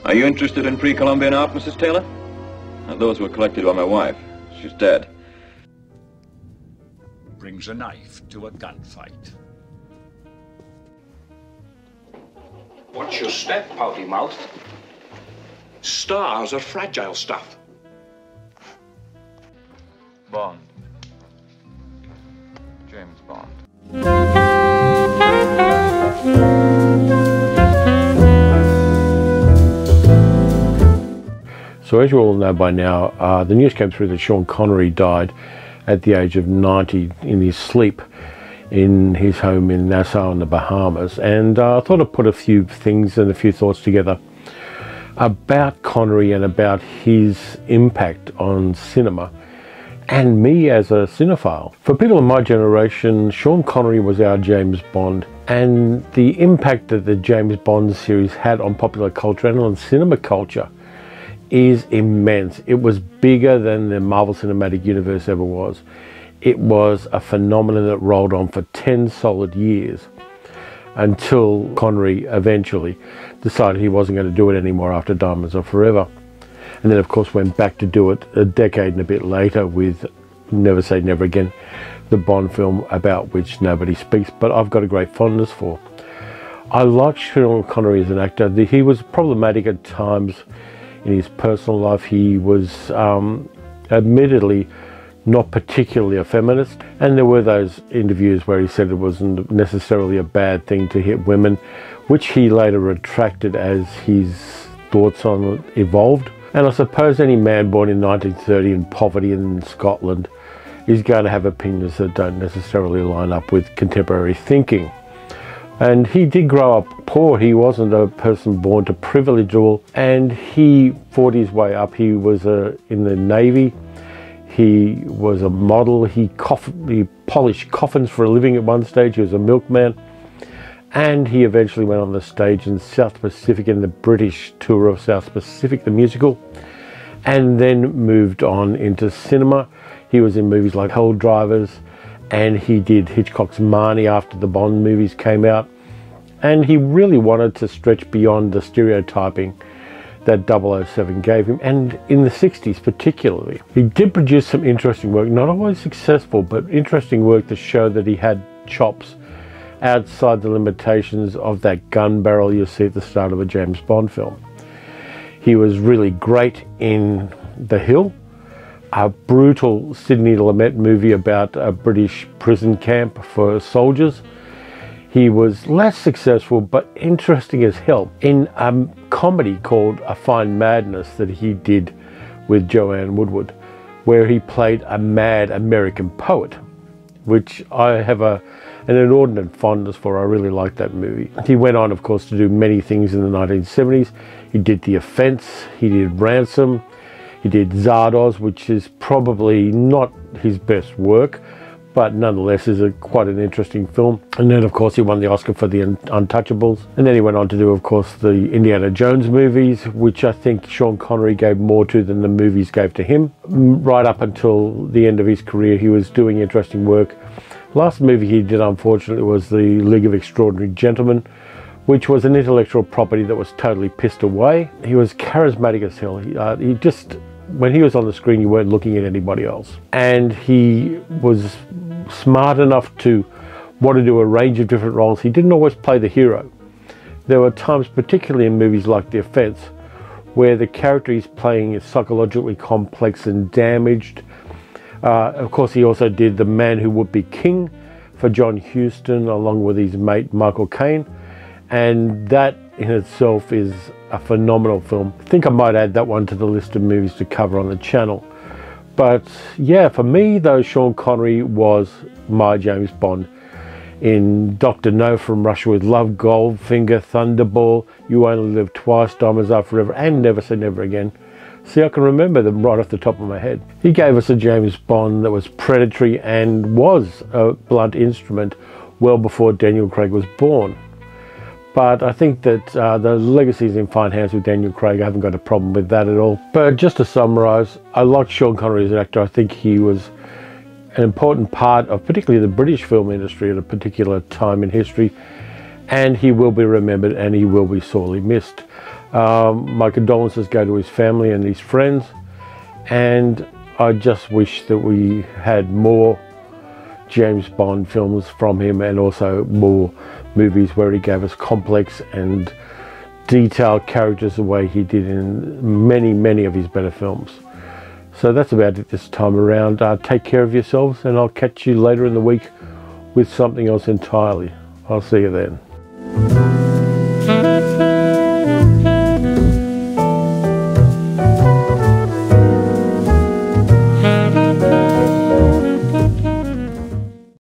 Are you interested in pre-Columbian art, Mrs. Taylor? Those were collected by my wife. She's dead. Brings a knife to a gunfight. What's your step, pouty mouth? Stars are fragile stuff. Bond. James Bond. So as you all know by now, the news came through that Sean Connery died at the age of 90 in his sleep in his home in Nassau in the Bahamas. And I thought I'd put a few things and a few thoughts together about Connery and about his impact on cinema and me as a cinephile. For people in my generation, Sean Connery was our James Bond, and the impact that the James Bond series had on popular culture and on cinema culture is immense. It was bigger than the Marvel Cinematic Universe ever was. It was a phenomenon that rolled on for 10 solid years until Connery eventually decided he wasn't going to do it anymore after Diamonds Are Forever. And then of course went back to do it a decade and a bit later with Never Say Never Again, the Bond film about which nobody speaks, but I've got a great fondness for. I like Sean Connery as an actor. He was problematic at times in his personal life. He was admittedly not particularly a feminist, and there were those interviews where he said it wasn't necessarily a bad thing to hit women, which he later retracted as his thoughts on it evolved. And I suppose any man born in 1930 in poverty in Scotland is going to have opinions that don't necessarily line up with contemporary thinking. And he did grow up poor. He wasn't a person born to privilege at all, and he fought his way up. He was in the Navy. He was a model. He polished coffins for a living at one stage. He was a milkman. And he eventually went on the stage in South Pacific, in the British tour of South Pacific, the musical, and then moved on into cinema. He was in movies like Hell Drivers, and he did Hitchcock's Marnie after the Bond movies came out. And he really wanted to stretch beyond the stereotyping that 007 gave him, and in the 60s particularly. He did produce some interesting work, not always successful, but interesting work to show that he had chops outside the limitations of that gun barrel you see at the start of a James Bond film. He was really great in The Hill, a brutal Sidney Lumet movie about a British prison camp for soldiers. He was less successful but interesting as hell in a comedy called A Fine Madness that he did with Joanne Woodward, where he played a mad American poet, which I have an inordinate fondness for. I really like that movie. He went on, of course, to do many things in the 1970s. He did The Offense, he did Ransom, he did Zardoz, which is probably not his best work, but nonetheless is quite an interesting film. And then, of course, he won the Oscar for The Untouchables. And then he went on to do, of course, the Indiana Jones movies, which I think Sean Connery gave more to than the movies gave to him. Right up until the end of his career, he was doing interesting work. Last movie he did, unfortunately, was The League of Extraordinary Gentlemen, which was an intellectual property that was totally pissed away. He was charismatic as hell. He just, when he was on the screen, you weren't looking at anybody else. And he was smart enough to want to do a range of different roles. He didn't always play the hero. There were times, particularly in movies like The Offense, where the character he's playing is psychologically complex and damaged. Of course, he also did The Man Who Would Be King for John Huston, along with his mate Michael Caine. And that in itself is a phenomenal film. I think I might add that one to the list of movies to cover on the channel. But yeah, for me though, Sean Connery was my James Bond. In Dr. No, From Russia with Love, Goldfinger, Thunderball, You Only Live Twice, Diamonds Are Forever, and Never Say Never Again. See, I can remember them right off the top of my head. He gave us a James Bond that was predatory and was a blunt instrument well before Daniel Craig was born. But I think that the legacy is in fine hands with Daniel Craig. I haven't got a problem with that at all. But just to summarise, I liked Sean Connery as an actor. I think he was an important part of particularly the British film industry at a particular time in history. And he will be remembered and he will be sorely missed. My condolences go to his family and his friends, and I just wish that we had more James Bond films from him, and also more movies where he gave us complex and detailed characters the way he did in many of his better films. So that's about it this time around. Take care of yourselves, and I'll catch you later in the week with something else entirely. I'll see you then.